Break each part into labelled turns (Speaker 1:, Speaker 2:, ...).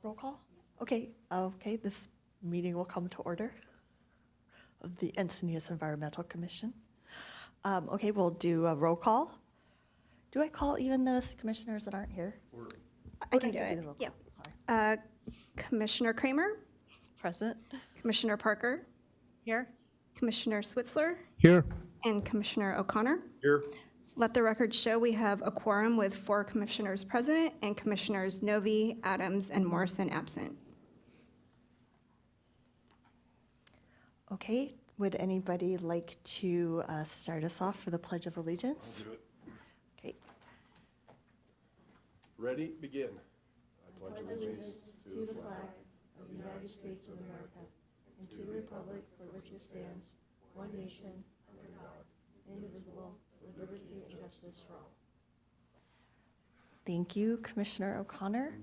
Speaker 1: Roll call? Okay, this meeting will come to order of the Encinitas Environmental Commission. Okay, we'll do a roll call. Do I call even those commissioners that aren't here?
Speaker 2: I can do
Speaker 1: Okay,
Speaker 2: it.
Speaker 1: the roll call.
Speaker 2: Yep.
Speaker 1: Sorry.
Speaker 2: Commissioner Kramer,
Speaker 1: Present?
Speaker 2: Commissioner Parker,
Speaker 1: Here.
Speaker 2: Commissioner Switzler,
Speaker 3: Here.
Speaker 2: and Commissioner O'Connor.
Speaker 3: Here.
Speaker 2: Let the record show we have a quorum with 4 commissioners present and Commissioners Novi, Adams, and Morrison absent.
Speaker 1: Okay, would anybody like to start us off for the Pledge of Allegiance?
Speaker 3: I'll do it.
Speaker 1: Okay.
Speaker 3: Ready, begin. I pledge allegiance to the flag
Speaker 1: of the United States of America and to the republic for which it stands, one nation, under God, indivisible, with liberty and justice for all. Thank you, Commissioner O'Connor.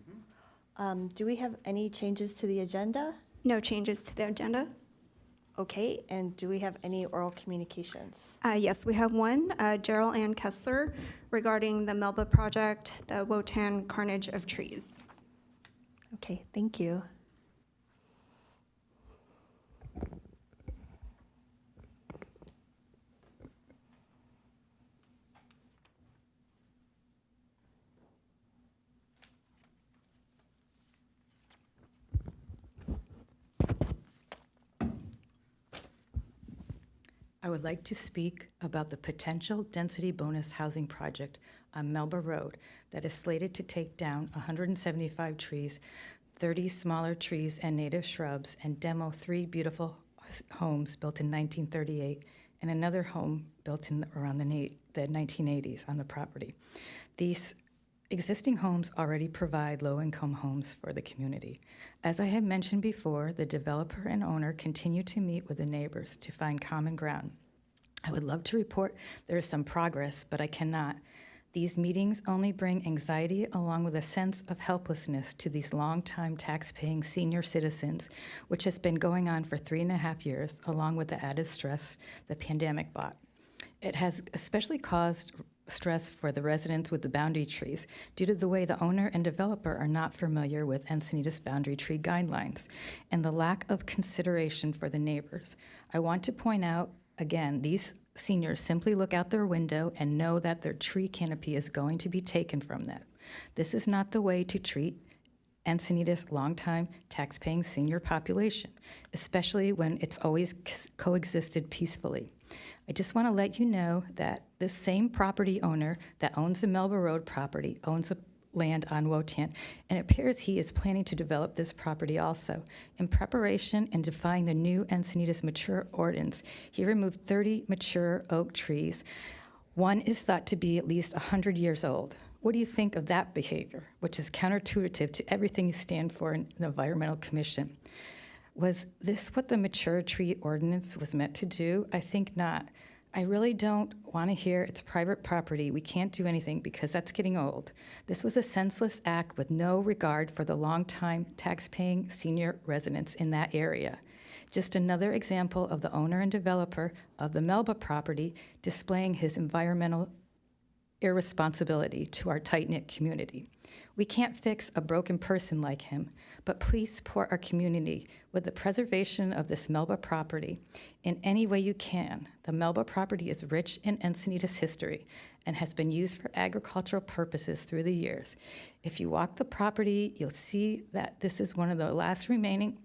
Speaker 1: Do we have any changes to the agenda?
Speaker 2: No changes to the agenda?
Speaker 1: Okay, and do we have any oral communications?
Speaker 2: Yes, we have one, Gerald Ann Kessler, regarding the Melba project, the Wotan carnage of trees.
Speaker 1: Okay, thank you.
Speaker 4: I would like to speak about the potential density bonus housing project on Melba Road that is slated to take down 175 trees, 30 smaller trees and native shrubs, and demo 3 beautiful homes built in 1938 and another home built in around the 1980s on the property. These existing homes already provide low-income homes for the community. As I have mentioned before, the developer and owner continue to meet with the neighbors to find common ground. I would love to report there is some progress, but I cannot. These meetings only bring anxiety along with a sense of helplessness to these long-time tax-paying senior citizens, which has been going on for 3.5 years, along with the added stress the pandemic brought. It has especially caused stress for the residents with the boundary trees due to the way the owner and developer are not familiar with Encinitas boundary tree guidelines and the lack of consideration for the neighbors. I want to point out, again, these seniors simply look out their window and know that their tree canopy is going to be taken from them. This is not the way to treat Encinitas' longtime tax-paying senior population, especially when it's always coexisted peacefully. I just want to let you know that this same property owner that owns the Melba Road property owns a land on Wotan, and it appears he is planning to develop this property also. In preparation and defying the new Encinitas mature ordinance, he removed 30 mature oak trees. One is thought to be at least 100 years old. What do you think of that behavior, which is counterintuitive to everything you stand for in the Environmental Commission? Was this what the mature tree ordinance was meant to do? I think not. I really don't want to hear it's private property, we can't do anything because that's getting old. This was a senseless act with no regard for the longtime tax-paying senior residents in that area. Just another example of the owner and developer of the Melba property displaying his environmental irresponsibility to our tight-knit community. We can't fix a broken person like him, but please support our community with the preservation of this Melba property in any way you can. The Melba property is rich in Encinitas history and has been used for agricultural purposes through the years. If you walk the property, you'll see that this is one of the last remaining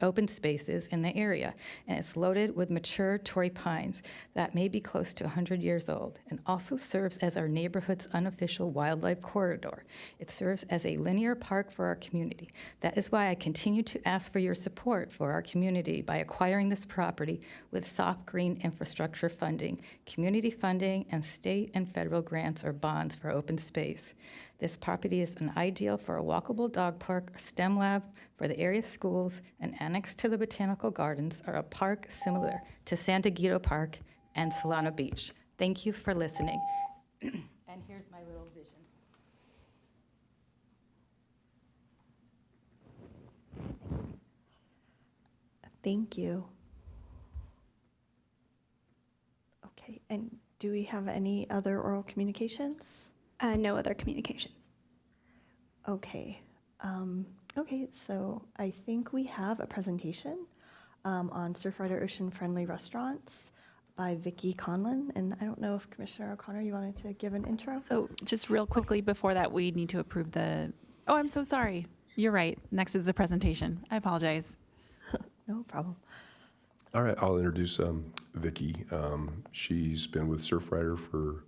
Speaker 4: open spaces in the area, and it's loaded with mature Torrey pines that may be close to 100 years old, and also serves as our neighborhood's unofficial wildlife corridor. It serves as a linear park for our community. That is why I continue to ask for your support for our community by acquiring this property with soft green infrastructure funding, community funding, and state and federal grants or bonds for open space. This property is an ideal for a walkable dog park, a STEM lab for the area schools, and annexed to the botanical gardens are a park similar to Santa Guido Park and Solana Beach. Thank you for listening. And here's my little vision.
Speaker 1: Thank you. Okay, and do we have any other oral communications?
Speaker 2: No other communications.
Speaker 1: Okay. Okay, so I think we have a presentation on Surfrider Ocean-Friendly Restaurants by Vicki Conlon. And I don't know if Commissioner O'Connor, you wanted to give an intro?
Speaker 5: So just real quickly before that, we need to approve oh, I'm so sorry. You're right. Next is the presentation. I apologize.
Speaker 1: No problem.
Speaker 3: All right, I'll introduce Vicki. She's been with Surfrider for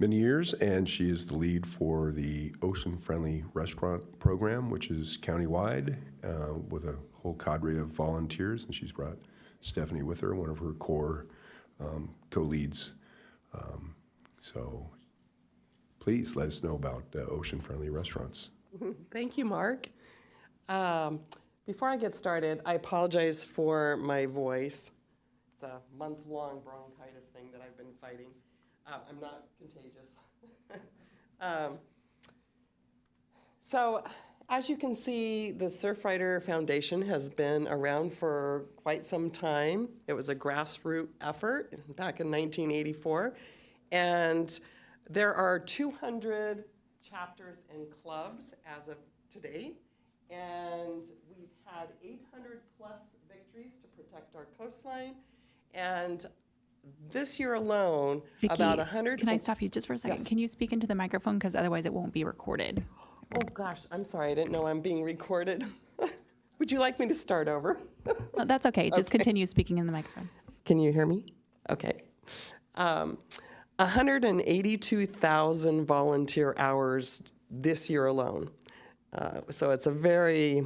Speaker 3: many years, and she is the lead for the Ocean Friendly Restaurant Program, which is countywide with a whole cadre of volunteers, and she's brought Stephanie with her, one of her core co-leads. So please let us know about Ocean Friendly Restaurants.
Speaker 6: Thank you, Mark. Before I get started, I apologize for my voice. It's a month-long bronchitis thing that I've been fighting. I'm not contagious. So, as you can see, the Surfrider Foundation has been around for quite some time. It was a grassroots effort back in 1984. And there are 200 chapters and clubs as of today. And we've had 800 plus victories to protect our coastline. And this year alone,
Speaker 5: Vicki,
Speaker 6: about 100.
Speaker 5: can I stop you just for a second?
Speaker 6: Yes.
Speaker 5: Can you speak into the microphone? Because otherwise it won't be recorded.
Speaker 6: Oh, gosh, I'm sorry. I didn't know I'm being recorded. Would you like me to start over?
Speaker 5: No, that's okay. Just continue speaking in the microphone.
Speaker 6: Can you hear me? Okay. 182,000 volunteer hours this year alone. So it's a very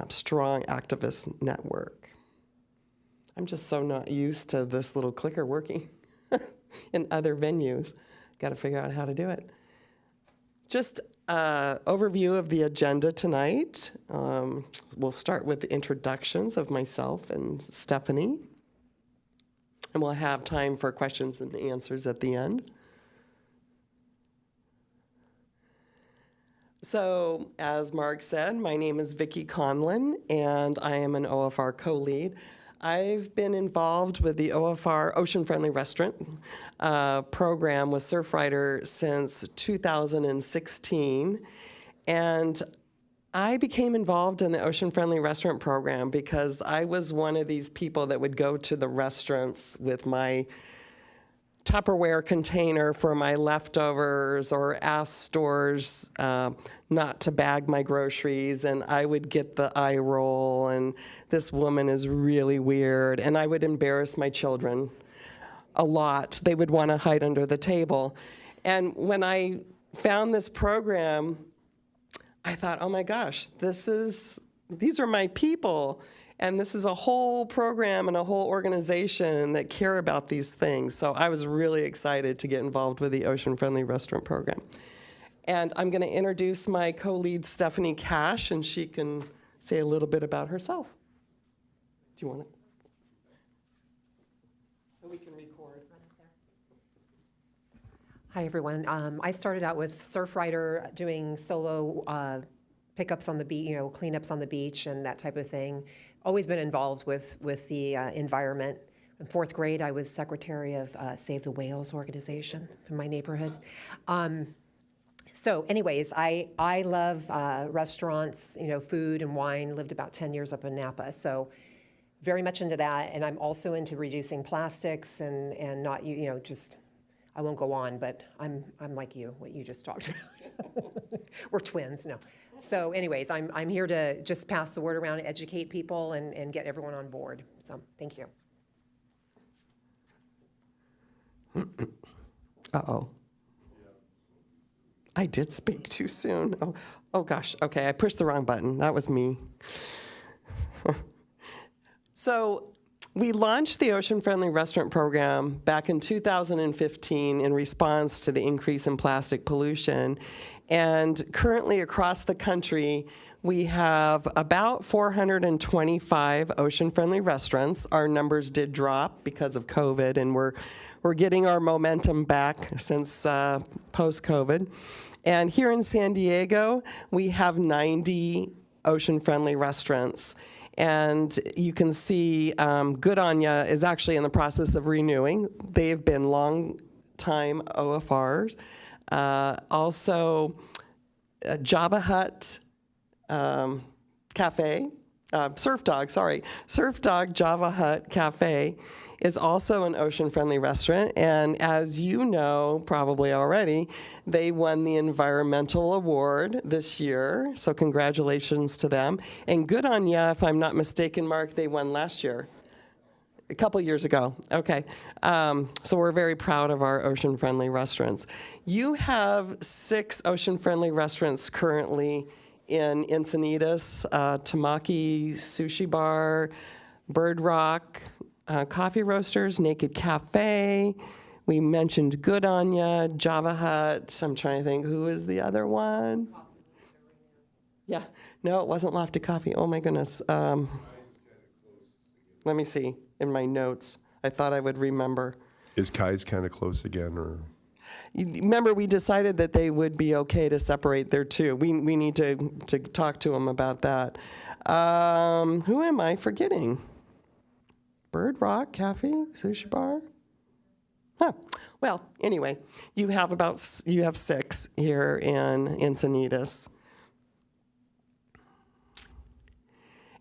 Speaker 6: strong activist network. I'm just so not used to this little clicker working in other venues. Got to figure out how to do it. Just overview of the agenda tonight. We'll start with the introductions of myself and Stephanie. And we'll have time for questions and answers at the end. So, as Mark said, my name is Vicki Conlon, and I am an OFR co-lead. I've been involved with the OFR Ocean Friendly Restaurant program with Surfrider since 2016, and I became involved in the Ocean Friendly Restaurant program because I was one of these people that would go to the restaurants with my Tupperware container for my leftovers or ask stores not to bag my groceries, and I would get the eye roll, and this woman is really weird, and I would embarrass my children a lot. They would want to hide under the table. And when I found this program, I thought, oh my gosh, these are my people. And this is a whole program and a whole organization that care about these things. So I was really excited to get involved with the Ocean Friendly Restaurant Program. And I'm going to introduce my co-lead, Stephanie Cash, and she can say a little bit about herself. Do you want it? So we can record.
Speaker 7: Hi, everyone. I started out with Surfrider doing solo pickups on the beach, cleanups on the beach and that type of thing. Always been involved with the environment. In fourth grade, I was secretary of Save the Whales organization in my neighborhood. So anyways, I love restaurants, food and wine. Lived about 10 years up in Napa. So very much into that. And I'm also into reducing plastics and not, just, I won't go on, but I'm like you, what you just talked about. We're twins, no. So anyways, I'm here to just pass the word around, educate people, and get everyone on board. So thank you.
Speaker 6: Uh-oh. I did speak too soon. Oh gosh. Okay, I pushed the wrong button. That was me. So we launched the Ocean Friendly Restaurant Program back in 2015 in response to the increase in plastic pollution. And currently across the country, we have about 425 ocean-friendly restaurants. Our numbers did drop because of COVID, and we're getting our momentum back since post-COVID. And here in San Diego, we have 90 ocean-friendly restaurants. And you can see Good On Ya is actually in the process of renewing. They've been long-time OFRs. Also, Java Hut Cafe, Surf Dog Java Hut Cafe is also an ocean-friendly restaurant. And as you know, probably already, they won the environmental award this year. So congratulations to them. And good on ya, if I'm not mistaken, Mark, they won last year. A couple years ago. Okay. So we're very proud of our ocean-friendly restaurants. You have 6 ocean-friendly restaurants currently in Encinitas, Tamaki Sushi Bar, Bird Rock, Coffee Roasters, Naked Cafe. We mentioned Good On Ya, Java Hut. I'm trying to think, who is the other one? Yeah. No, it wasn't Lofty Coffee. Oh, my goodness. Let me see in my notes. I thought I would remember.
Speaker 3: Is Kai's kind of close again, or?
Speaker 6: Remember, we decided that they would be okay to separate their two. We need to talk to them about that. Who am I forgetting? Bird Rock Cafe, Sushi Bar? Huh. Well, anyway, you have 6 here in Encinitas.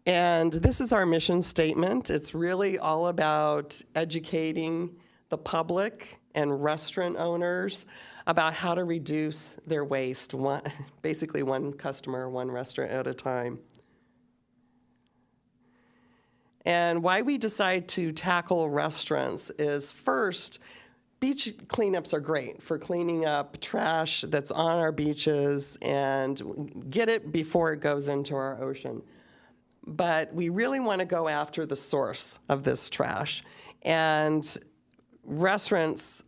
Speaker 6: And this is our mission statement. It's really all about educating the public and restaurant owners about how to reduce their waste, basically one customer, one restaurant at a time. And why we decide to tackle restaurants is, first, beach cleanups are great for cleaning up trash that's on our beaches and get it before it goes into our ocean. But we really want to go after the source of this trash. And restaurants,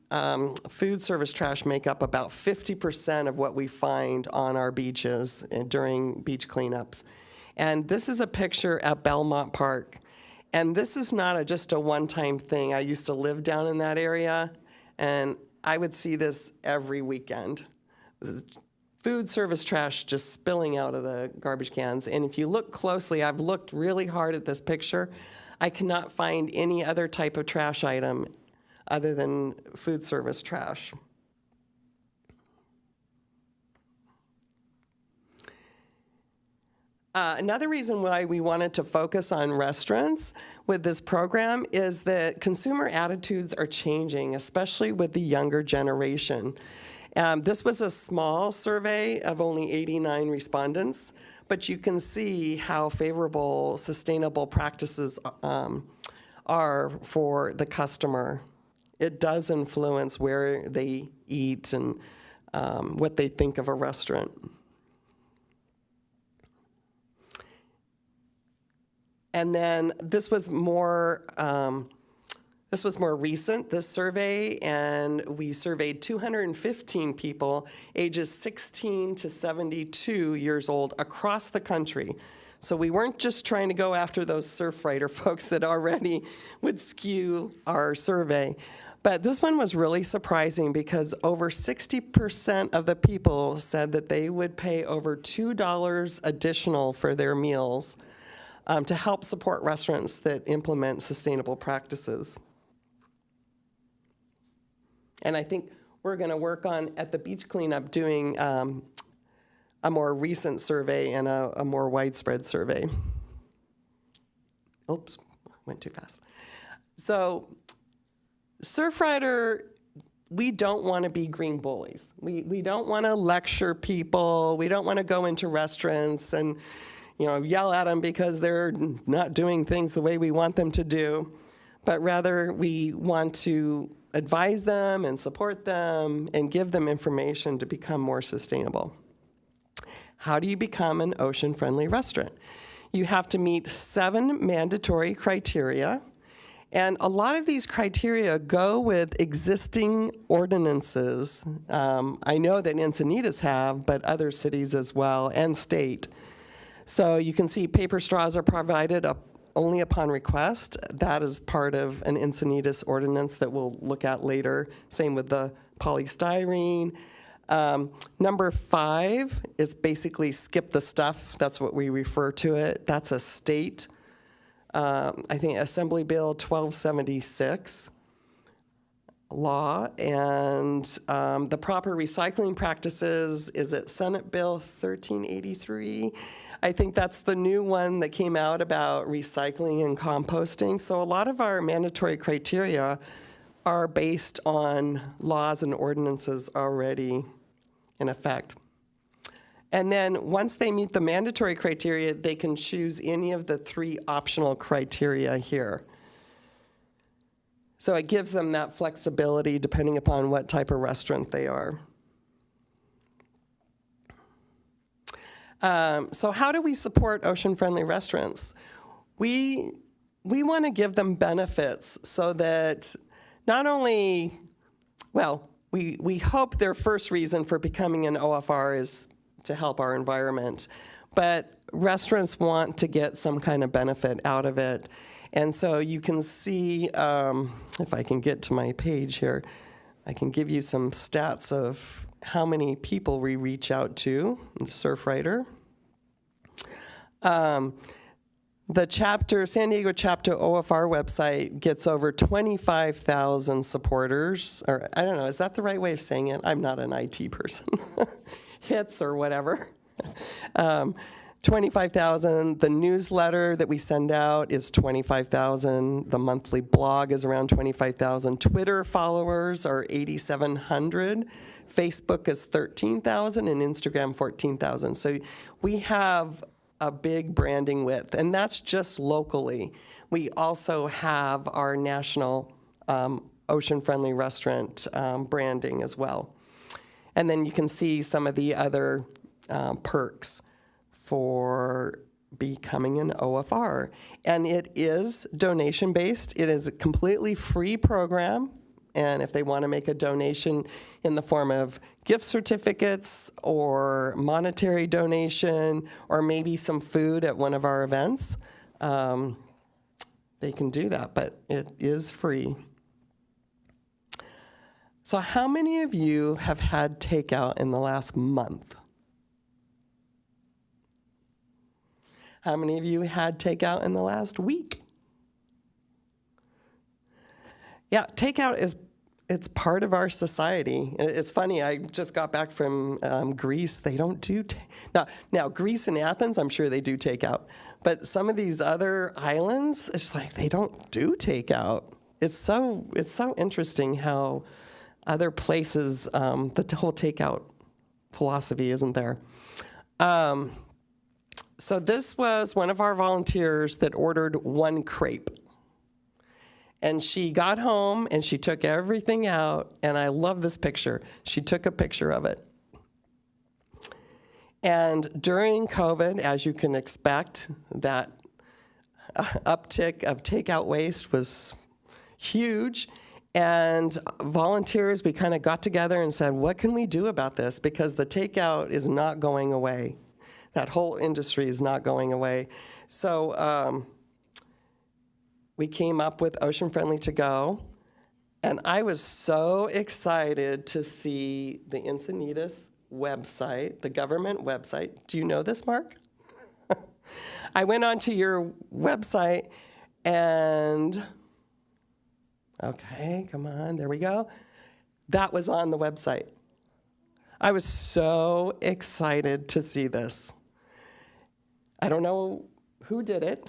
Speaker 6: food service trash make up about 50% of what we find on our beaches during beach cleanups. And this is a picture at Belmont Park. And this is not just a one-time thing. I used to live down in that area, and I would see this every weekend. Food service trash just spilling out of the garbage cans. And if you look closely, I've looked really hard at this picture. I cannot find any other type of trash item other than food service trash. Another reason why we wanted to focus on restaurants with this program is that consumer attitudes are changing, especially with the younger generation. This was a small survey of only 89 respondents, but you can see how favorable sustainable practices are for the customer. It does influence where they eat and what they think of a restaurant. And then this was more recent, this survey, and we surveyed 215 people ages 16 to 72 years old across the country. So we weren't just trying to go after those surf rider folks that already would skew our survey. But this one was really surprising because over 60% of the people said that they would pay over $2 additional for their meals to help support restaurants that implement sustainable practices. And I think we're going to work on, at the beach cleanup, doing a more recent survey and a more widespread survey. Oops, went too fast. So, Surfrider, we don't want to be green bullies. We don't want to lecture people. We don't want to go into restaurants and yell at them because they're not doing things the way we want them to do. But rather, we want to advise them and support them and give them information to become more sustainable. How do you become an ocean-friendly restaurant? You have to meet 7 mandatory criteria. And a lot of these criteria go with existing ordinances. I know that Encinitas have, but other cities as well, and state. So you can see paper straws are provided only upon request. That is part of an Encinitas ordinance that we'll look at later. Same with the polystyrene. Number 5 is basically skip the stuff. That's what we refer to it. That's a state, I think, Assembly Bill 1276. law, and the proper recycling practices is at Senate Bill 1383. I think that's the new one that came out about recycling and composting. So a lot of our mandatory criteria are based on laws and ordinances already in effect. And then once they meet the mandatory criteria, they can choose any of the 3 optional criteria here. So it gives them that flexibility depending upon what type of restaurant they are. So how do we support ocean-friendly restaurants? We want to give them benefits so that not only, well, we hope their first reason for becoming an OFR is to help our environment, but restaurants want to get some kind of benefit out of it. And so you can see, if I can get to my page here, I can give you some stats of how many people we reach out to in Surfrider. The chapter, San Diego chapter OFR website gets over 25,000 supporters, or I don't know, is that the right way of saying it? I'm not an IT person. Hits or whatever. 25,000. The newsletter that we send out is 25,000. The monthly blog is around 25,000. Twitter followers are 8,700. Facebook is 13,000 and Instagram 14,000. So we have a big branding width, and that's just locally. We also have our national ocean-friendly restaurant branding as well. And then you can see some of the other perks for becoming an OFR. And it is donation-based. It is a completely free program. And if they want to make a donation in the form of gift certificates or monetary donation or maybe some food at one of our events, they can do that, but it is free. So how many of you have had takeout in the last month? How many of you had takeout in the last week? Yeah, takeout it's part of our society. It's funny, I just got back from Greece. They don't do, now Greece and Athens, I'm sure they do takeout. But some of these other islands, it's like they don't do takeout. It's so interesting how other places, the whole takeout philosophy isn't there. So this was one of our volunteers that ordered 1 crepe. And she got home and she took everything out, and I love this picture. She took a picture of it. And during COVID, as you can expect, that uptick of takeout waste was huge. And volunteers, we kind of got together and said, what can we do about this? Because the takeout is not going away. That whole industry is not going away. So we came up with Ocean Friendly To Go. And I was so excited to see the Encinitas website, the government website. Do you know this, Mark? I went onto your website and, okay, come on, there we go. That was on the website. I was so excited to see this. I don't know who did it.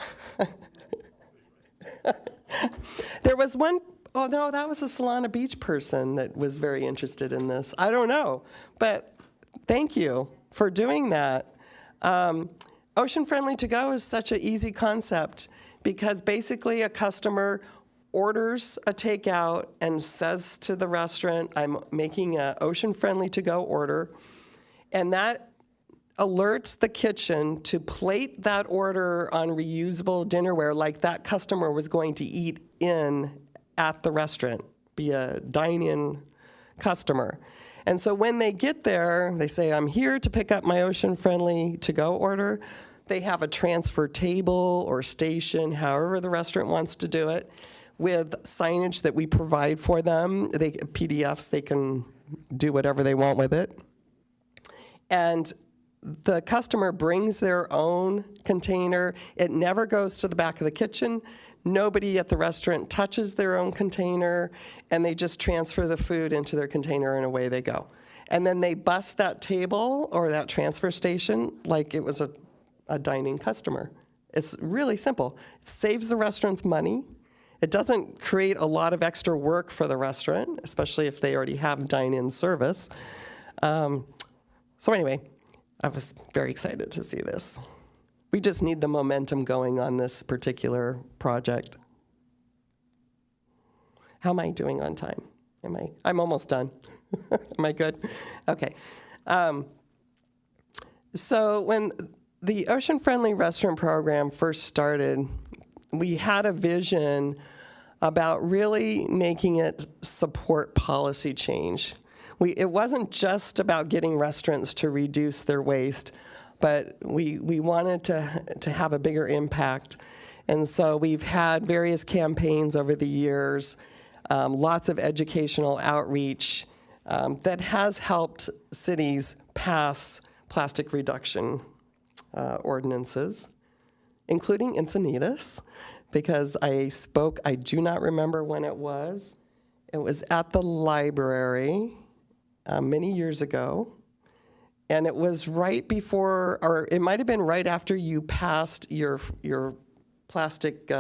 Speaker 6: There was one, oh no, that was a Solana Beach person that was very interested in this. I don't know, but thank you for doing that. Ocean Friendly To Go is such an easy concept because basically a customer orders a takeout and says to the restaurant, I'm making an Ocean Friendly To Go order, and that alerts the kitchen to plate that order on reusable dinnerware like that customer was going to eat in at the restaurant, be a dine-in customer. And so when they get there, they say, I'm here to pick up my Ocean Friendly To Go order. They have a transfer table or station, however the restaurant wants to do it, with signage that we provide for them. PDFs, they can do whatever they want with it. And the customer brings their own container. It never goes to the back of the kitchen, Nobody at the restaurant touches their own container, and they just transfer the food into their container and away they go. And then they bus that table or that transfer station like it was a dining customer. It's really simple. It saves the restaurants money. It doesn't create a lot of extra work for the restaurant, especially if they already have dine-in service. So anyway, I was very excited to see this. We just need the momentum going on this particular project. How am I doing on time? I'm almost done. Am I good? Okay. So when the Ocean Friendly Restaurant Program first started, we had a vision about really making it support policy change. It wasn't just about getting restaurants to reduce their waste, but we wanted to have a bigger impact. And so we've had various campaigns over the years, lots of educational outreach that has helped cities pass plastic reduction ordinances, including Encinitas, because I do not remember when it was. It was at the library many years ago, and it was right before, or it might have been right after you passed your plastic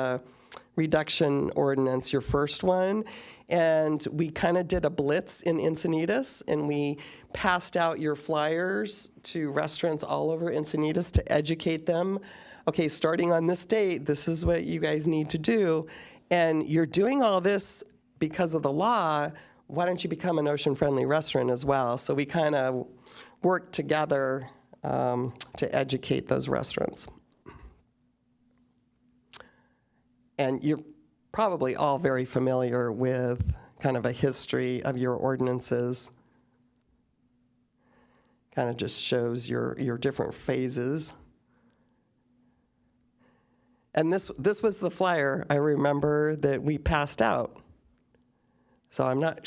Speaker 6: reduction ordinance, your first one, and we kind of did a blitz in Encinitas, and we passed out your flyers to restaurants all over Encinitas to educate them. Okay, starting on this date, this is what you guys need to do, and you're doing all this because of the law. Why don't you become an ocean-friendly restaurant as well? So we kind of worked together to educate those restaurants. And you're probably all very familiar with kind of a history of your ordinances. Kind of just shows your different phases. And this was the flyer I remember that we passed out. So I'm not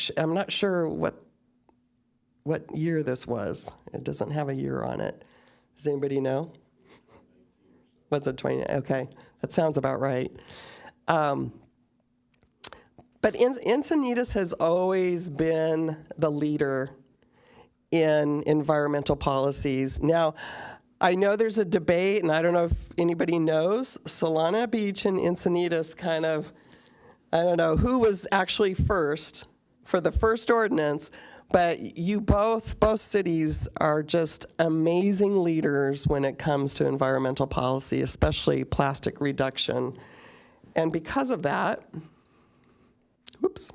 Speaker 6: sure what year this was. It doesn't have a year on it. Does anybody know? Was it 20? Okay, that sounds about right. But Encinitas has always been the leader in environmental policies. Now, I know there's a debate, and I don't know if anybody knows, Solana Beach and Encinitas kind of, I don't know who was actually first for the first ordinance, but you both cities are just amazing leaders when it comes to environmental policy, especially plastic reduction. And because of that, whoops,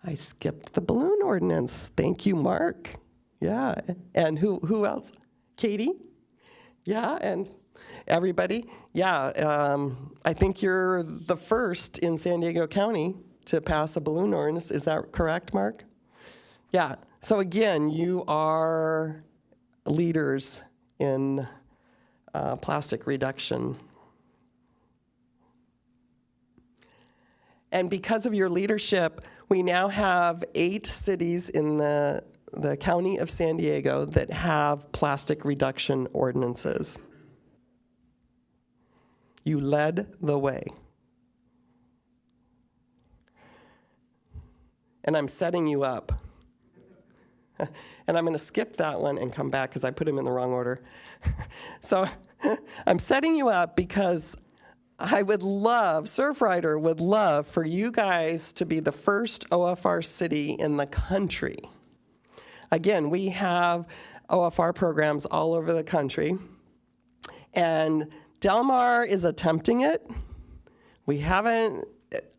Speaker 6: I skipped the balloon ordinance. Thank you, Mark. Yeah, and who else? Katie? Yeah, and everybody? Yeah, I think you're the first in San Diego County to pass a balloon ordinance. Is that correct, Mark? Yeah, so again, you are leaders in plastic reduction. And because of your leadership, we now have 8 cities in the county of San Diego that have plastic reduction ordinances. You led the way. And I'm setting you up. And I'm going to skip that one and come back because I put them in the wrong order. So I'm setting you up because I would love, Surfrider would love for you guys to be the first OFR city in the country. Again, we have OFR programs all over the country, and Del Mar is attempting it. We haven't,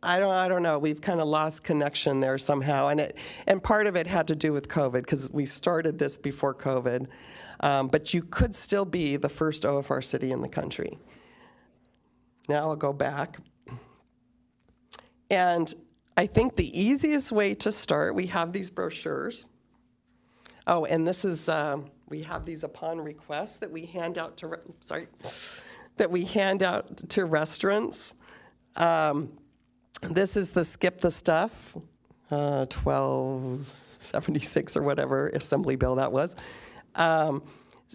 Speaker 6: I don't know, we've kind of lost connection there somehow, and part of it had to do with COVID, because we started this before COVID, but you could still be the first OFR city in the country. Now I'll go back. And I think the easiest way to start, we have these brochures. Oh, and this is, we have these upon request that we hand out to, restaurants. This is the Skip the Stuff, 1276 or whatever assembly bill that was.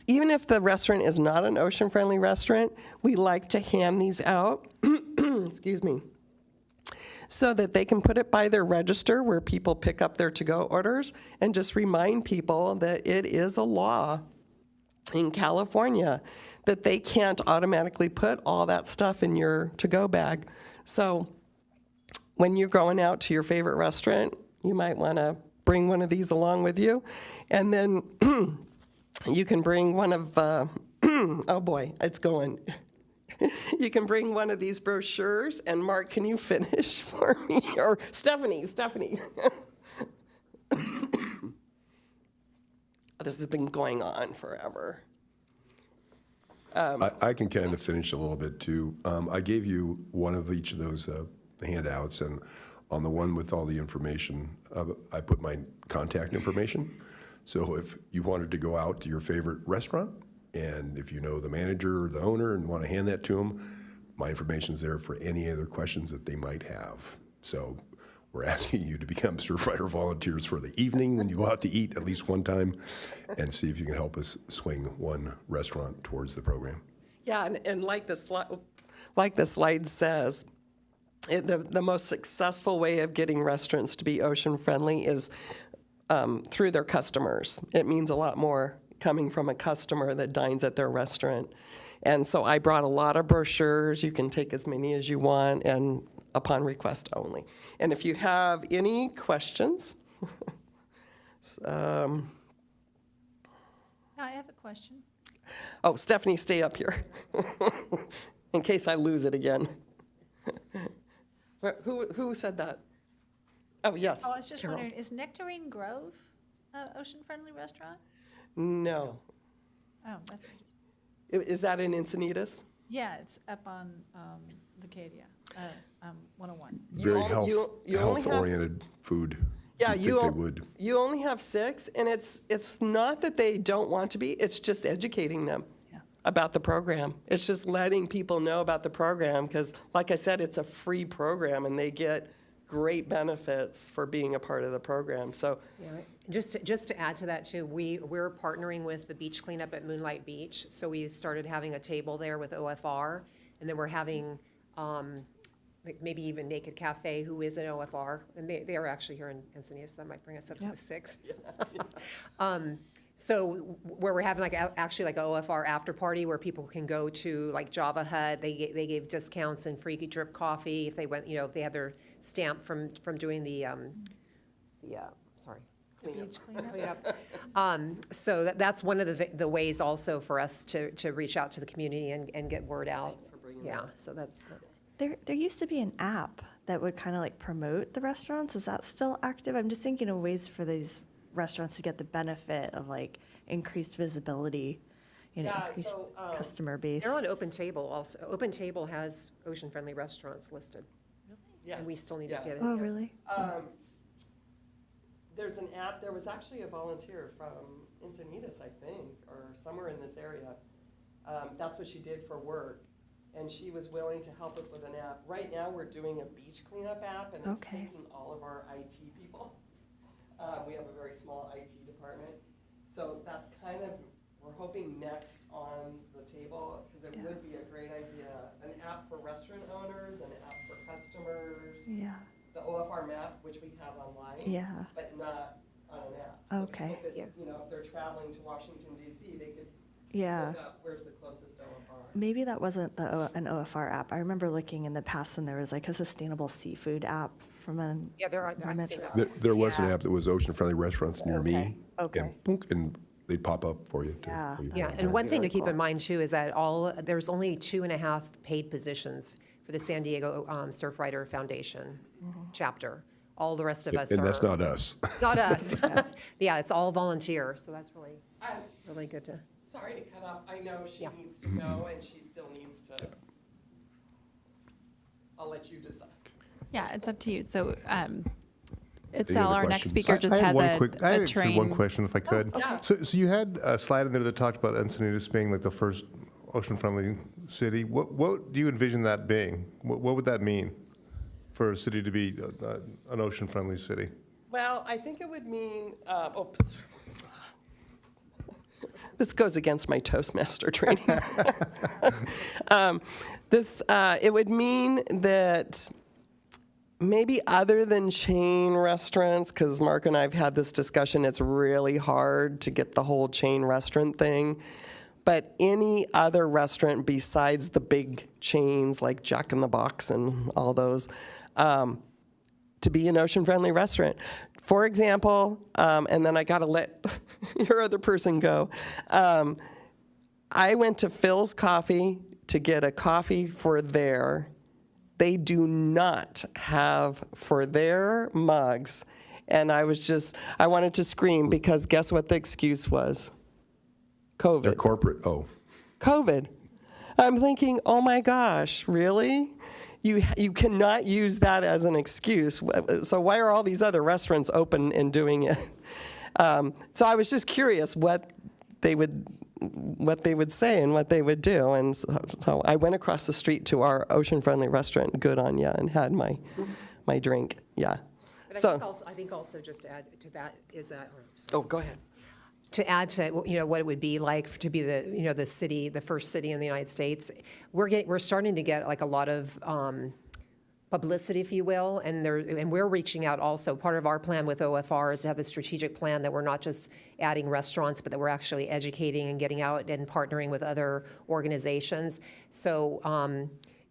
Speaker 6: Even if the restaurant is not an ocean-friendly restaurant, we like to hand these out, excuse me, so that they can put it by their register where people pick up their to-go orders, and just remind people that it is a law in California that they can't automatically put all that stuff in your to-go bag. So when you're going out to your favorite restaurant, you might want to bring one of these along with you. And then you can bring one of, oh boy, it's going. You can bring one of these brochures, and Mark, can you finish for me? Or Stephanie. This has been going on forever.
Speaker 3: I can kind of finish a little bit too. I gave you one of each of those handouts, and on the one with all the information, I put my contact information. So if you wanted to go out to your favorite restaurant, and if you know the manager or the owner and want to hand that to them, my information's there for any other questions that they might have. So we're asking you to become Surfrider volunteers for the evening when you go out to eat at least one time, and see if you can help us swing one restaurant towards the program.
Speaker 6: Yeah, and like the slide says, the most successful way of getting restaurants to be ocean friendly is through their customers. It means a lot more coming from a customer that dines at their restaurant. And so I brought a lot of brochures. You can take as many as you want, and upon request only. And if you have any questions,
Speaker 8: I have a question.
Speaker 6: oh, Stephanie, stay up here in case I lose it again. Who said that? Oh, yes.
Speaker 8: Oh, I was just
Speaker 6: Carol.
Speaker 8: wondering, is Nectarine Grove an ocean-friendly restaurant?
Speaker 6: No.
Speaker 8: Oh, that's,
Speaker 6: Is that in Encinitas?
Speaker 8: yeah, it's up on Leucadia, 101.
Speaker 3: Very
Speaker 6: you only have-
Speaker 3: health-oriented food.
Speaker 6: Yeah,
Speaker 3: You'd think they would.
Speaker 6: you only have 6, and it's not that they don't want to be, it's just educating them about the program. It's just letting people know about the program, because like I said, it's a free program, and they get great benefits for being a part of the program. So
Speaker 7: Yeah, just to add to that too, we're partnering with the beach cleanup at Moonlight Beach. So we started having a table there with OFR, and then we're having like maybe even Naked Cafe, who is an OFR, and they are actually here in Encinitas, so that might bring us up to the 6. So where we're having actually like a OFR after party where people can go to like Java Hut. They gave discounts and free drip coffee if they went, if they had their stamp from doing the sorry.
Speaker 8: The beach cleanup?
Speaker 7: So that's one of the ways also for us to reach out to the community and get word out. Yeah, so that's.
Speaker 1: There used to be an app that would kind of like promote the restaurants. Is that still active? I'm just thinking of ways for these restaurants to get the benefit of like increased visibility, increased customer base.
Speaker 7: They're on Open Table also. Open Table has ocean-friendly restaurants listed.
Speaker 6: yes.
Speaker 7: And we still need to get it.
Speaker 1: Oh, really?
Speaker 6: There's an app, there was actually a volunteer from Encinitas, I think, or somewhere in this area. That's what she did for work, and she was willing to help us with an app. Right now, we're doing a beach cleanup app, and it's
Speaker 1: Okay.
Speaker 6: taking all of our IT people. We have a very small IT department, so that's kind of, we're hoping next on the table, because it would be a great idea. An app for restaurant owners, an app for customers,
Speaker 1: Yeah.
Speaker 6: the OFR map, which we have online.
Speaker 1: Yeah.
Speaker 6: But not on an app. So
Speaker 1: Okay.
Speaker 6: If if they're traveling to Washington DC, they could
Speaker 1: Yeah.
Speaker 6: look up where's the closest OFR.
Speaker 1: Maybe that wasn't an OFR app. I remember looking in the past, and there was like a sustainable seafood app from an
Speaker 7: Yeah, there are, I've seen
Speaker 1: environmental-
Speaker 7: that.
Speaker 3: There was an app that was ocean-friendly restaurants near me.
Speaker 1: Okay.
Speaker 3: And boom, and they'd pop up for you.
Speaker 1: Yeah.
Speaker 7: Yeah, and one thing to keep in mind too is that there's only 2.5 paid positions for the San Diego Surfrider Foundation chapter. All the rest of us are.
Speaker 3: And that's not us.
Speaker 7: Not us. Yeah, it's all volunteer, so that's really,
Speaker 6: I'm
Speaker 7: really good to.
Speaker 6: sorry to cut off. I know she
Speaker 7: Yeah.
Speaker 6: needs to go, and she still needs to. I'll let you decide.
Speaker 5: Yeah, it's up to you. So it's
Speaker 3: Any
Speaker 5: Al,
Speaker 3: other
Speaker 5: our next
Speaker 3: questions?
Speaker 5: speaker, just
Speaker 9: I had
Speaker 5: has
Speaker 9: one
Speaker 5: a
Speaker 9: quick- I had actually
Speaker 5: train.
Speaker 9: one question, if I could.
Speaker 6: Yeah.
Speaker 9: So you had a slide in there that talked about Encinitas being like the first ocean-friendly city. What do you envision that being? What would that mean for a city to be an ocean-friendly city?
Speaker 6: Well, I think it would mean, oops. this goes against my Toastmaster training. It would mean that maybe other than chain restaurants, because Mark and I have had this discussion, it's really hard to get the whole chain restaurant thing. But any other restaurant besides the big chains like Jack in the Box and all those, to be an ocean-friendly restaurant. For example, and then I got to let your other person go. I went to Phil's Coffee to get a coffee for there. They do not have for their mugs. And I wanted to scream because guess what the excuse was? COVID.
Speaker 3: They're corporate,
Speaker 6: COVID. I'm thinking, oh my gosh, really? You cannot use that as an excuse. So why are all these other restaurants open and doing it? So I was just curious what they would say and what they would do. And so I went across the street to our ocean-friendly restaurant, Good on Ya, and had my drink. Yeah.
Speaker 7: But I think also just to add to that is that.
Speaker 6: Oh, go ahead.
Speaker 7: To add to what it would be like to be the first city in the United States, we're starting to get like a lot of publicity, if you will, and we're reaching out also. Part of our plan with OFR is to have the strategic plan that we're not just adding restaurants, but that we're actually educating and getting out and partnering with other organizations. So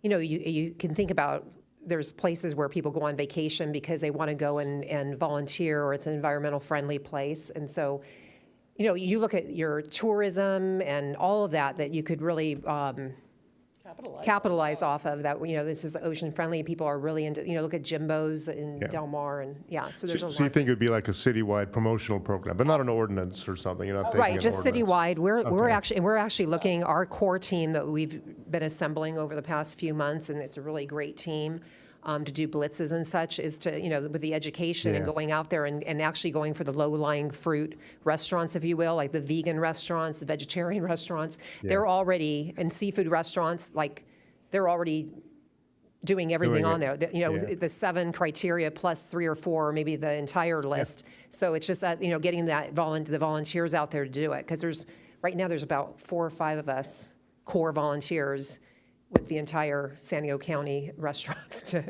Speaker 7: you can think about. There's places where people go on vacation because they want to go and volunteer, or it's an environmental friendly place, and so. You look at your tourism and all of that you could really capitalize off of that. This is ocean friendly. People are really into, look at Jimbo's in Del Mar and so there's a lot.
Speaker 9: So you think it would be like a citywide promotional program, but not an ordinance or something? You're not thinking
Speaker 7: Right,
Speaker 9: an
Speaker 7: just
Speaker 9: ordinance.
Speaker 7: citywide. We're actually looking, our core team that we've been assembling over the past few months, and it's a really great team. To do blitzes and such is to, with the education and going out there and actually going for the low-lying fruit restaurants, if you will, like the vegan restaurants, the vegetarian restaurants. They're already, and seafood restaurants, like they're already doing everything on there. The 7 criteria plus 3 or 4, maybe the entire list. So it's just that, getting the volunteers out there to do it. Because right now there's about 4 or 5 of us core volunteers with the entire San Diego County restaurants so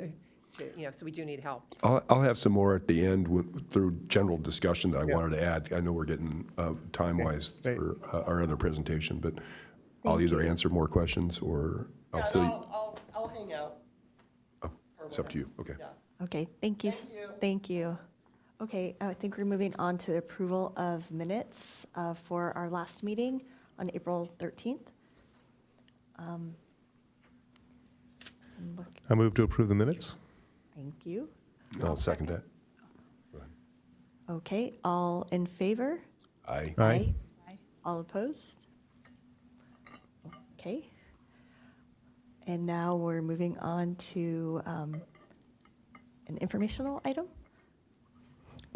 Speaker 7: we do need help.
Speaker 3: I'll have some more at the end through general discussion that I wanted to add. I know we're getting time-wise for our other presentation, but I'll either answer more questions or I'll fill you.
Speaker 6: I'll hang out.
Speaker 3: It's up to you. Okay.
Speaker 1: Okay, thank you. Thank you. Okay, I think we're moving on to the approval of minutes for our last meeting on April 13th.
Speaker 9: I move to approve the minutes.
Speaker 1: Thank you.
Speaker 3: I'll second that.
Speaker 1: Okay, all in favor?
Speaker 3: Aye.
Speaker 9: Aye.
Speaker 1: All opposed? Okay. And now we're moving on to an informational item.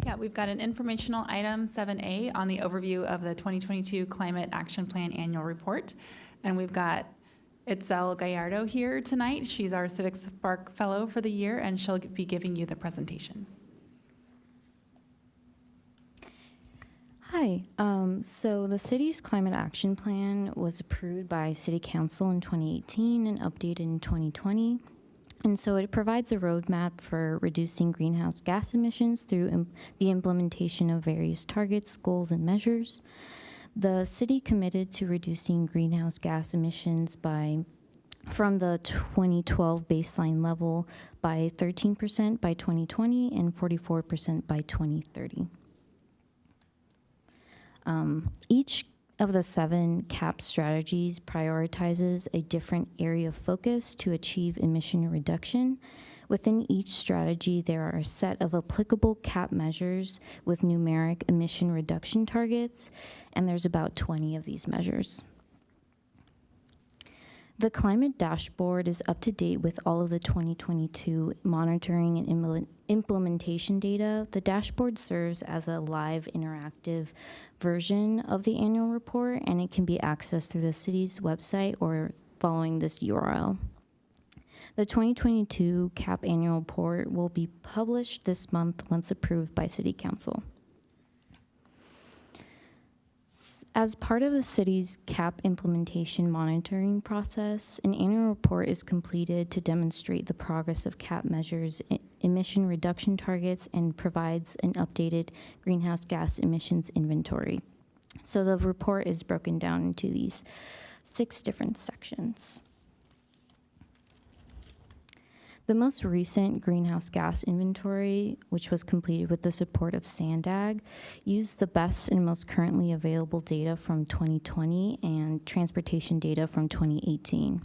Speaker 5: Yeah, we've got an informational item 7A on the overview of the 2022 Climate Action Plan Annual Report. And we've got Itzel Gallardo here tonight. She's our Civic Spark Fellow for the year, and she'll be giving you the presentation.
Speaker 10: Hi. So the city's climate action plan was approved by City Council in 2018 and updated in 2020. And so it provides a roadmap for reducing greenhouse gas emissions through the implementation of various targets, goals, and measures. The city committed to reducing greenhouse gas emissions from the 2012 baseline level by 13% by 2020 and 44% by 2030. Each of the 7 CAP strategies prioritizes a different area of focus to achieve emission reduction. Within each strategy, there are a set of applicable CAP measures with numeric emission reduction targets, and there's about 20 of these measures. The climate dashboard is up to date with all of the 2022 monitoring and implementation data. The dashboard serves as a live interactive version of the annual report, and it can be accessed through the city's website or following this URL. The 2022 CAP annual report will be published this month once approved by City Council. As part of the city's CAP implementation monitoring process, an annual report is completed to demonstrate the progress of CAP measures, emission reduction targets, and provides an updated greenhouse gas emissions inventory. So the report is broken down into these 6 different sections. The most recent greenhouse gas inventory, which was completed with the support of SANDAG, used the best and most currently available data from 2020 and transportation data from 2018.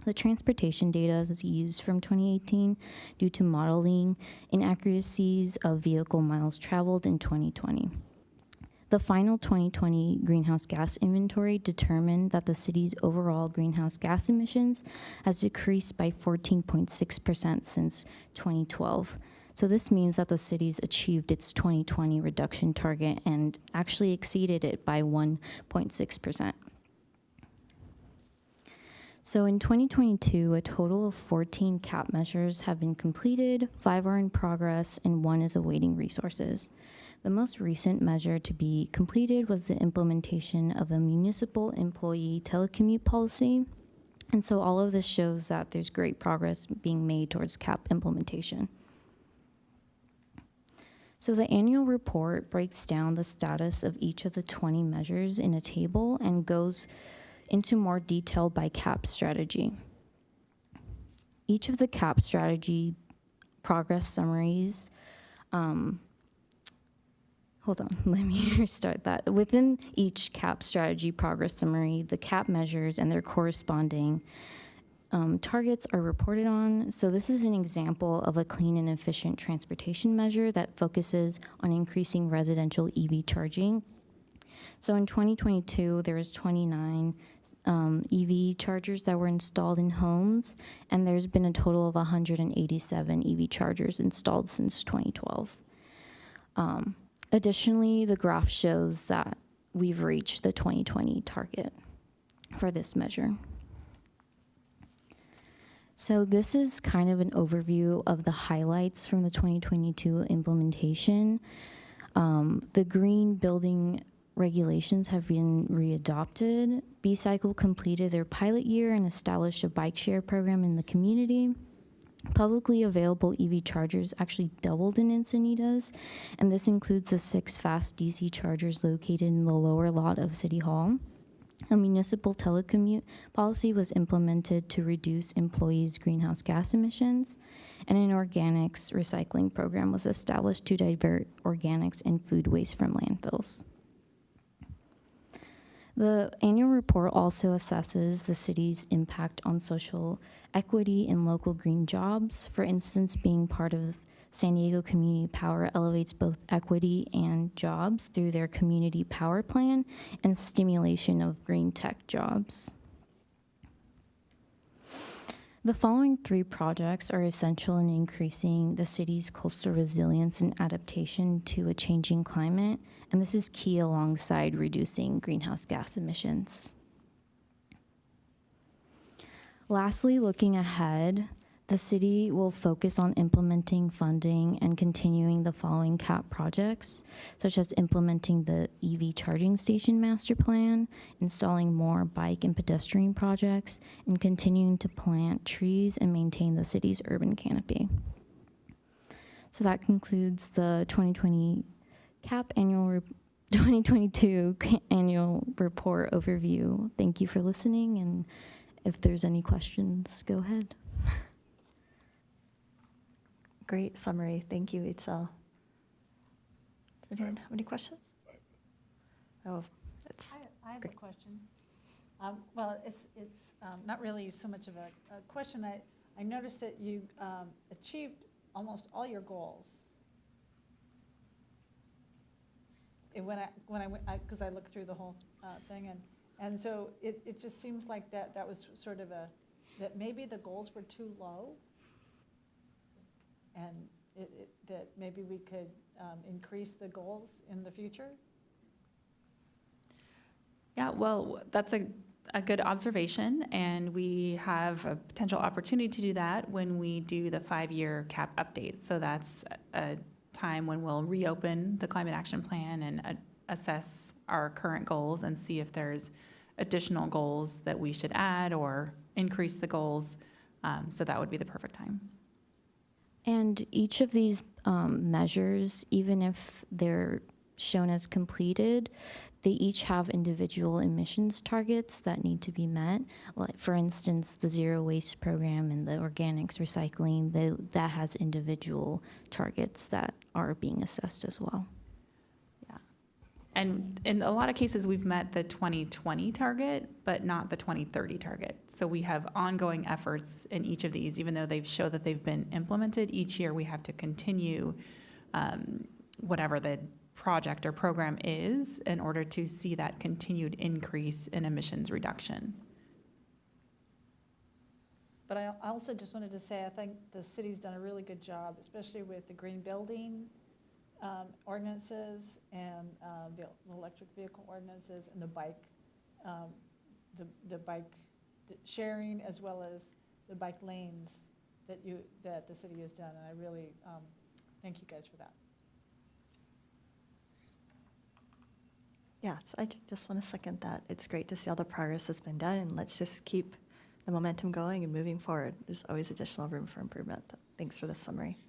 Speaker 10: The transportation data is used from 2018 due to modeling inaccuracies of vehicle miles traveled in 2020. The final 2020 greenhouse gas inventory determined that the city's overall greenhouse gas emissions has decreased by 14.6% since 2012. So this means that the city's achieved its 2020 reduction target and actually exceeded it by 1.6%. So in 2022, a total of 14 CAP measures have been completed, 5 are in progress, and 1 is awaiting resources. The most recent measure to be completed was the implementation of a municipal employee telecommute policy. And so all of this shows that there's great progress being made towards CAP implementation. So the annual report breaks down the status of each of the 20 measures in a table and goes into more detail by CAP strategy. Each of the CAP strategy progress summaries, hold on, let me restart that. Within each CAP strategy progress summary, the CAP measures and their corresponding targets are reported on. So this is an example of a clean and efficient transportation measure that focuses on increasing residential EV charging. So in 2022, there was 29 EV chargers that were installed in homes, and there's been a total of 187 EV chargers installed since 2012. Additionally, the graph shows that we've reached the 2020 target for this measure. So this is kind of an overview of the highlights from the 2022 implementation. The green building regulations have been readopted. B-Cycle completed their pilot year and established a bike share program in the community. Publicly available EV chargers actually doubled in Encinitas, and this includes the 6 fast DC chargers located in the lower lot of City Hall. A municipal telecommute policy was implemented to reduce employees' greenhouse gas emissions, and an organics recycling program was established to divert organics and food waste from landfills. The annual report also assesses the city's impact on social equity and local green jobs. For instance, being part of San Diego Community Power elevates both equity and jobs through their community power plan and stimulation of green tech jobs. The following 3 projects are essential in increasing the city's coastal resilience and adaptation to a changing climate, and this is key alongside reducing greenhouse gas emissions. Lastly, looking ahead, the city will focus on implementing funding and continuing the following CAP projects, such as implementing the EV charging station master plan, installing more bike and pedestrian projects, and continuing to plant trees and maintain the city's urban canopy. So that concludes the 2022 annual report overview. Thank you for listening, and if there's any questions, go ahead.
Speaker 1: Great summary. Thank you, Itzel. Does anyone have any questions? Oh, it's
Speaker 8: I have a
Speaker 1: great.
Speaker 8: question. Well, it's not really so much of a question. I noticed that you achieved almost all your goals. When I went, because I looked through the whole thing, and so it just seems like that was sort of that maybe the goals were too low, and that maybe we could increase the goals in the future.
Speaker 5: Yeah, well, that's a good observation, and we have a potential opportunity to do that when we do the 5-year CAP update. So that's a time when we'll reopen the climate action plan and assess our current goals and see if there's additional goals that we should add or increase the goals. So that would be the perfect time.
Speaker 10: And each of these measures, even if they're shown as completed, they each have individual emissions targets that need to be met. Like, for instance, the zero waste program and the organics recycling, that has individual targets that are being assessed as well.
Speaker 5: Yeah. And in a lot of cases, we've met the 2020 target, but not the 2030 target. So we have ongoing efforts in each of these, even though they've showed that they've been implemented. Each year, we have to continue whatever the project or program is in order to see that continued increase in emissions reduction.
Speaker 8: But I also just wanted to say, I think the city's done a really good job, especially with the green building ordinances and the electric vehicle ordinances and the bike, the bike sharing, as well as the bike lanes that the city has done. And I really thank you guys for that.
Speaker 1: Yes, I just want to second that. It's great to see all the progress that's been done, and let's just keep the momentum going and moving forward. There's always additional room for improvement. Thanks for the summary.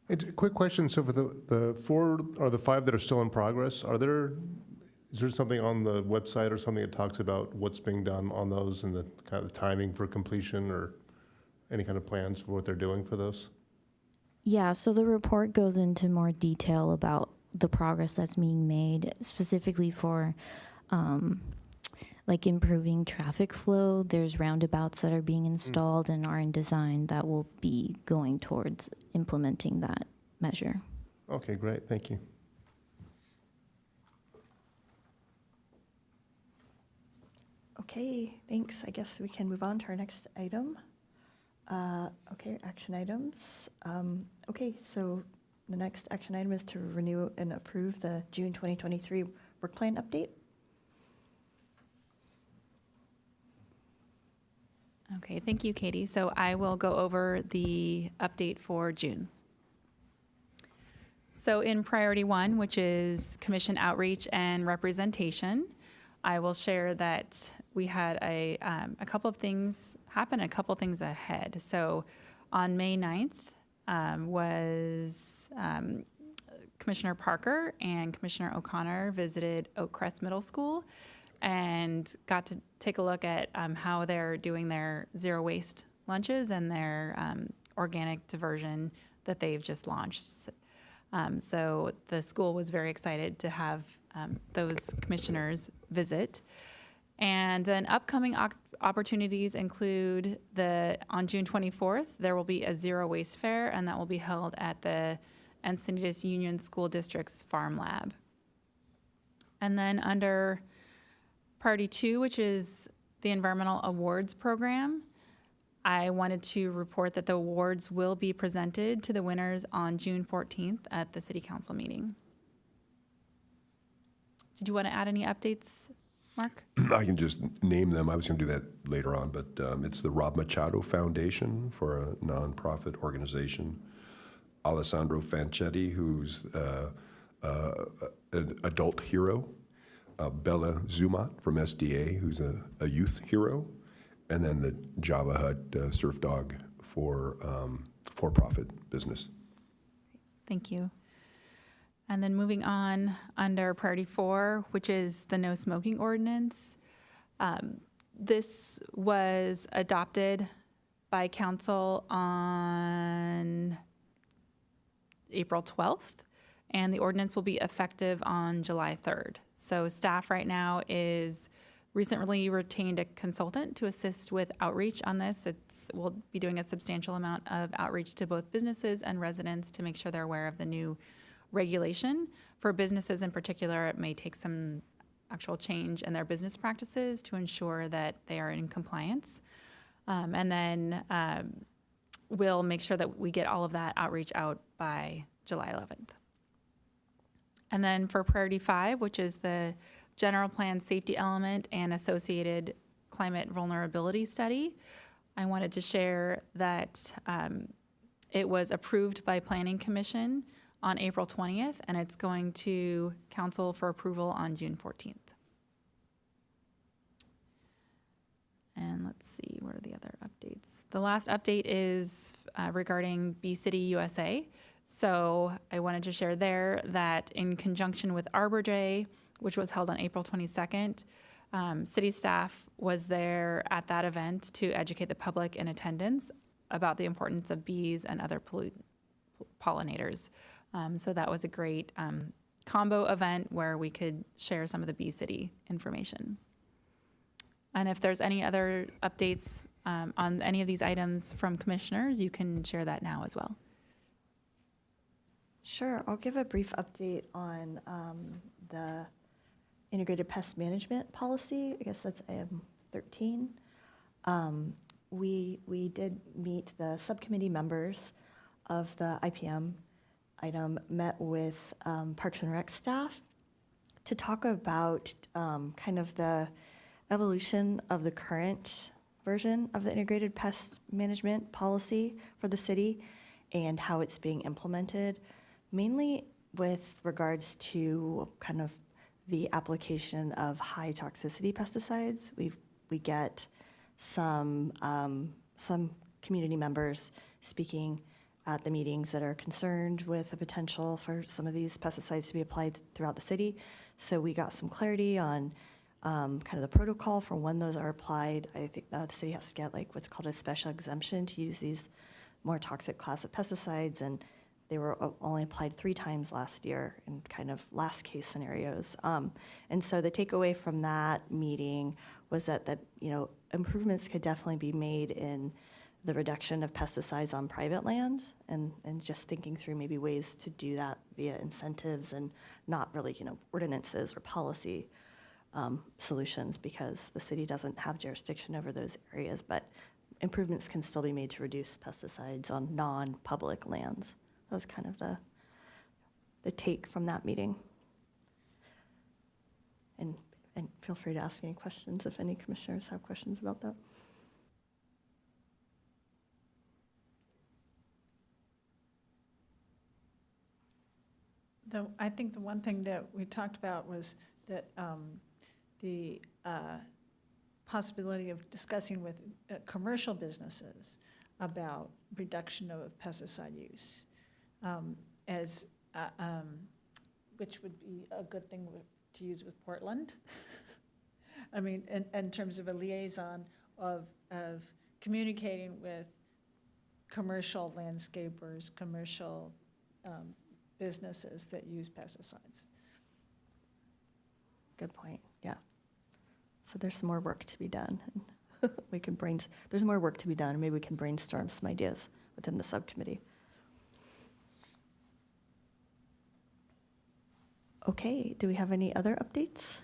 Speaker 9: A quick question, so for the 4 or the 5 that are still in progress, is there something on the website or something that talks about what's being done on those and the kind of timing for completion, or any kind of plans for what they're doing for those?
Speaker 10: Yeah, so the report goes into more detail about the progress that's being made, specifically for like improving traffic flow. There's roundabouts that are being installed and are in design that will be going towards implementing that measure.
Speaker 9: Okay, great, thank you.
Speaker 1: Okay, thanks. I guess we can move on to our next item. Okay, action items. Okay, so the next action item is to renew and approve the June 2023 work plan update.
Speaker 5: Okay, thank you, Katie. So I will go over the update for June. So in priority 1, which is commission outreach and representation, I will share that we had a couple of things happen, a couple of things ahead. So on May 9th was Commissioner Parker and Commissioner O'Connor visited Oakcrest Middle School and got to take a look at how they're doing their zero waste lunches and their organic diversion that they've just launched. So the school was very excited to have those commissioners visit. And then upcoming opportunities include on June 24th, there will be a zero waste fair, and that will be held at the Encinitas Union School District's Farm Lab. And then under Priority 2, which is the Environmental Awards Program, I wanted to report that the awards will be presented to the winners on June 14th at the City Council meeting. Did you want to add any updates, Mark?
Speaker 3: I can just name them. I was going to do that later on, but it's the Rob Machado Foundation for a nonprofit organization. Alessandro Fanchetti, who's an adult hero. Bella Zumat from SDA, who's a youth hero. And then the Java Hut Surf Dog for for-profit business.
Speaker 5: Thank you. And then moving on under Priority 4, which is the no smoking ordinance. This was adopted by council on April 12th, and the ordinance will be effective on July 3rd. So staff right now is recently retained a consultant to assist with outreach on this. We'll be doing a substantial amount of outreach to both businesses and residents to make sure they're aware of the new regulation. For businesses in particular, it may take some actual change in their business practices to ensure that they are in compliance. And then we'll make sure that we get all of that outreach out by July 11th. And then for Priority 5, which is the General Plan Safety Element and Associated Climate Vulnerability Study, I wanted to share that it was approved by Planning Commission on April 20th, and it's going to council for approval on June 14th. And let's see, what are the other updates? The last update is regarding Bee City USA. So I wanted to share there that in conjunction with Arbor Day, which was held on April 22nd, city staff was there at that event to educate the public in attendance about the importance of bees and other pollinators. So that was a great combo event where we could share some of the Bee City information. And if there's any other updates on any of these items from commissioners, you can share that now as well.
Speaker 1: Sure, I'll give a brief update on the integrated pest management policy. I guess that's item 13. We did meet the subcommittee members of the IPM item, met with Parks and Rec staff to talk about kind of the evolution of the current version of the integrated pest management policy for the city and how it's being implemented, mainly with regards to kind of the application of high toxicity pesticides. We get some community members speaking at the meetings that are concerned with the potential for some of these pesticides to be applied throughout the city. So we got some clarity on kind of the protocol for when those are applied. I think the city has to get like what's called a special exemption to use these more toxic class of pesticides, and they were only applied 3 times last year in kind of last case scenarios. And so the takeaway from that meeting was that improvements could definitely be made in the reduction of pesticides on private land, and just thinking through maybe ways to do that via incentives and not really ordinances or policy solutions, because the city doesn't have jurisdiction over those areas, but improvements can still be made to reduce pesticides on non-public lands. That was kind of the take from that meeting. And feel free to ask any questions if any commissioners have questions about that.
Speaker 8: I think the one thing that we talked about was that the possibility of discussing with commercial businesses about reduction of pesticide use, which would be a good thing to use with Portland. I mean, in terms of a liaison of communicating with commercial landscapers, commercial businesses that use pesticides.
Speaker 1: Good point, yeah. So there's some more work to be done. There's more work to be done. Maybe we can brainstorm some ideas within the subcommittee. Okay, do we have any other updates?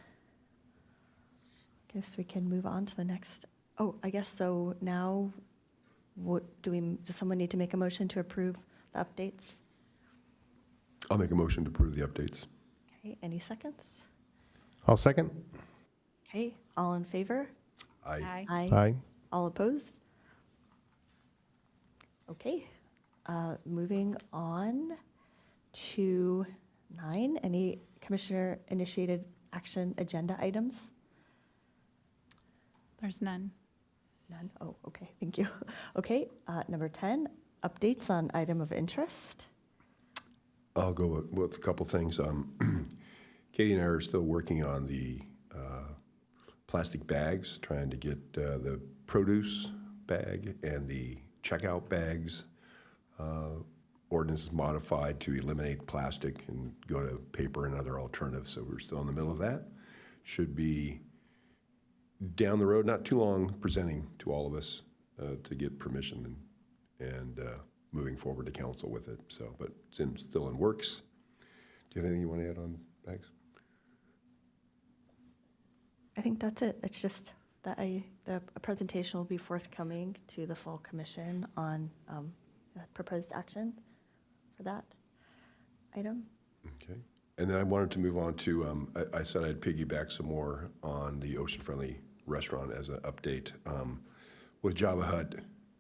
Speaker 1: Guess we can move on to the next. Oh, I guess so now, does someone need to make a motion to approve the updates?
Speaker 3: I'll make a motion to approve the updates.
Speaker 1: Okay, any seconds?
Speaker 9: I'll second.
Speaker 1: Okay, all in favor?
Speaker 3: Aye.
Speaker 9: Aye.
Speaker 1: All opposed? Okay, moving on to 9, any commissioner-initiated action agenda items?
Speaker 5: There's none.
Speaker 1: None? Oh, okay, thank you. Okay, number 10, updates on item of interest.
Speaker 3: I'll go with a couple things. Katie and I are still working on the plastic bags, trying to get the produce bag and the checkout bags ordinances modified to eliminate plastic and go to paper and other alternatives. So we're still in the middle of that. Should be down the road, not too long, presenting to all of us to get permission and moving forward to council with it. So, but it's still in works. Do you have anything you want to add on bags?
Speaker 1: I think that's it. It's just that a presentation will be forthcoming to the full commission on proposed action for that item.
Speaker 3: Okay. And then I wanted to move on to, I said I'd piggyback some more on the Ocean Friendly Restaurant as an update. With Java Hut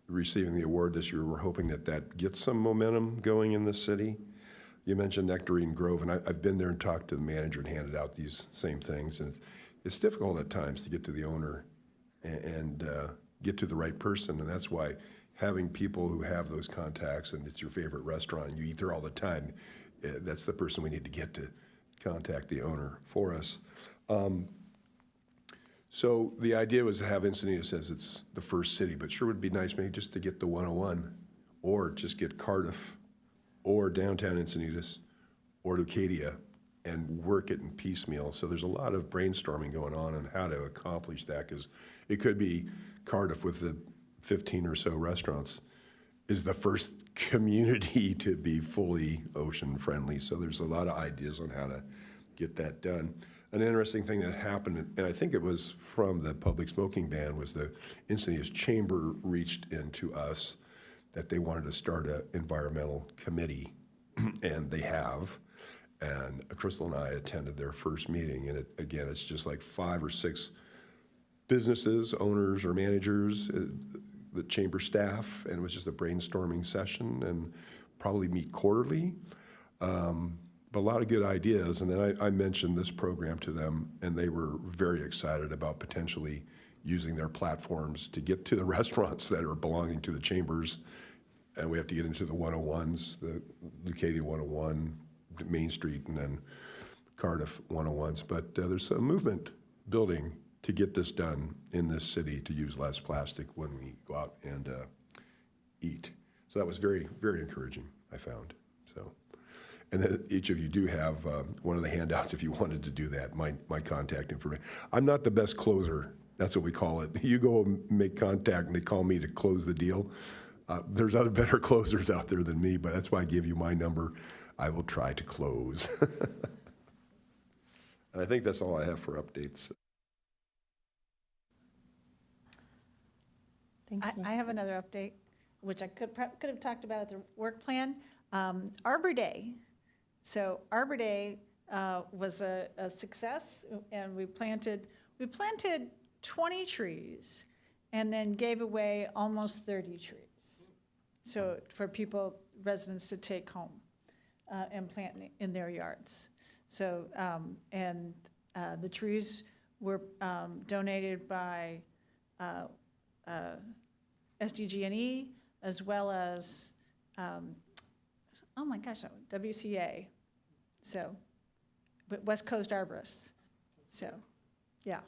Speaker 3: receiving the award this year, we're hoping that gets some momentum going in the city. you mentioned Nectarine Grove, and I've been there and talked to the manager and handed out these same things. And it's difficult at times to get to the owner and get to the right person. And that's why having people who have those contacts, and it's your favorite restaurant, and you eat there all the time, that's the person we need to get to contact the owner for us. So the idea was to have Encinitas as it's the first city, but sure would be nice maybe just to get the 101, or just get Cardiff, or downtown Encinitas, or Leucadia, and work it in piecemeal. So there's a lot of brainstorming going on how to accomplish that, because it could be Cardiff with the 15 or so restaurants is the first community to be fully ocean friendly. So there's a lot of ideas on how to get that done. An interesting thing that happened, and I think it was from the public smoking ban, was the Encinitas Chamber reached into us that they wanted to start an environmental committee, and they have. And Crystal and I attended their first meeting, and again, it's just like 5 or 6 businesses, owners or managers, the chamber staff, and it was just a brainstorming session, and probably meet quarterly. But a lot of good ideas, and then I mentioned this program to them, and they were very excited about potentially using their platforms to get to the restaurants that are belonging to the chambers, and we have to get into the 101s, the Leucadia 101, Main Street, and then Cardiff 101s. But there's a movement building to get this done in this city, to use less plastic when we go out and eat. So that was very, very encouraging, I found. So, and then each of you do have one of the handouts if you wanted to do that, my contact information. I'm not the best closer. That's what we call it. You go and make contact and they call me to close the deal. There's other better closers out there than me, but that's why I give you my number. I will try to close. And I think that's all I have for updates.
Speaker 1: Thank you.
Speaker 8: I have another update, which I could have talked about at the work plan. Arbor Day. So Arbor Day was a success, and we planted 20 trees and then gave away almost 30 trees. So for people, residents to take home and plant in their yards. So, the trees were donated by SDG&E, as well as, oh my gosh, WCA. So, West Coast Arborists. So, yeah.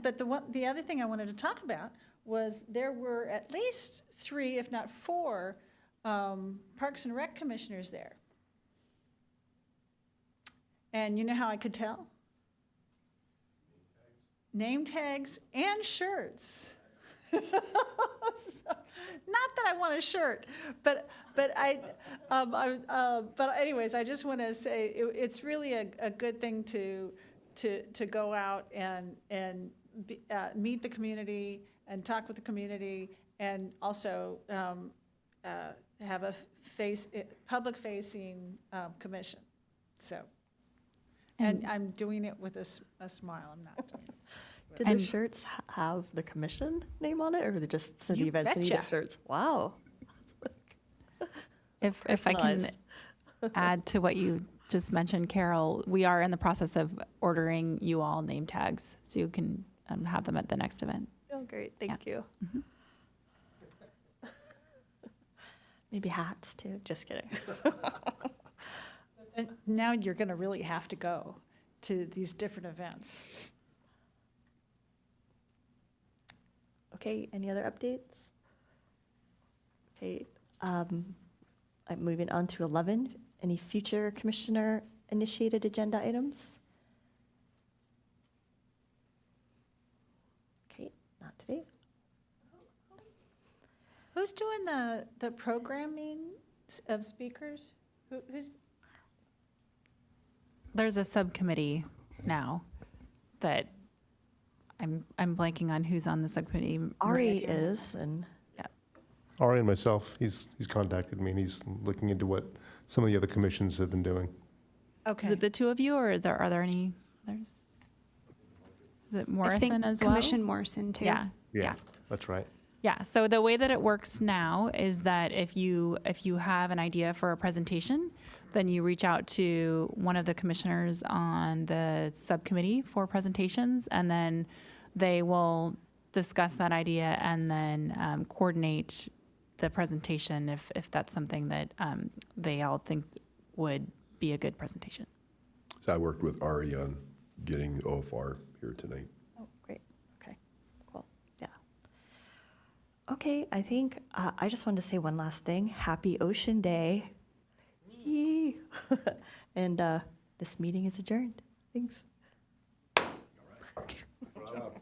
Speaker 8: But the other thing I wanted to talk about was there were at least 3, if not 4, Parks and Rec commissioners there. And you know how I could tell? Name tags and shirts. So, not that I want a shirt, but anyways, I just want to say it's really a good thing to go out and meet the community and talk with the community, and also have a public-facing commission. So, and I'm doing it with a smile. I'm not doing it.
Speaker 1: Did the shirts have the commission name on it, or were they just City
Speaker 8: You
Speaker 1: of Encinitas
Speaker 8: betcha.
Speaker 1: shirts? Wow.
Speaker 5: If I can
Speaker 1: Personalized.
Speaker 5: add to what you just mentioned, Carol, we are in the process of ordering you all name tags, so you can have them at the next event.
Speaker 1: Oh, great. Thank you. Maybe hats, too. Just kidding.
Speaker 8: And now you're going to really have to go to these different events.
Speaker 1: Okay, any other updates? Okay, I'm moving on to 11. Any future commissioner-initiated agenda items? Okay, not today.
Speaker 8: Who's doing the programming of speakers? Who's?
Speaker 5: There's a subcommittee now that I'm blanking on who's on the subcommittee.
Speaker 1: Ari
Speaker 5: Maria, do you remember?
Speaker 1: is, and
Speaker 9: Ari and myself, he's contacted me, and he's looking into what some of the other commissions have been doing.
Speaker 8: Okay.
Speaker 5: Is it the 2 of you, or are there any others? Is it
Speaker 2: I
Speaker 5: Morrison
Speaker 2: think
Speaker 5: as well?
Speaker 2: Commission Morrison, too.
Speaker 5: Yeah.
Speaker 9: Yeah, that's right.
Speaker 5: Yeah, so the way that it works now is that if you have an idea for a presentation, then you reach out to one of the commissioners on the subcommittee for presentations, and then they will discuss that idea and then coordinate the presentation if that's something that they all think would be a good presentation.
Speaker 3: So I worked with Ari on getting OFR here tonight.
Speaker 1: Oh, great. Okay, cool. Yeah. Okay, I think I just wanted to say one last thing. Happy Ocean Day. Yee. And this meeting is adjourned. Thanks.
Speaker 3: Good job.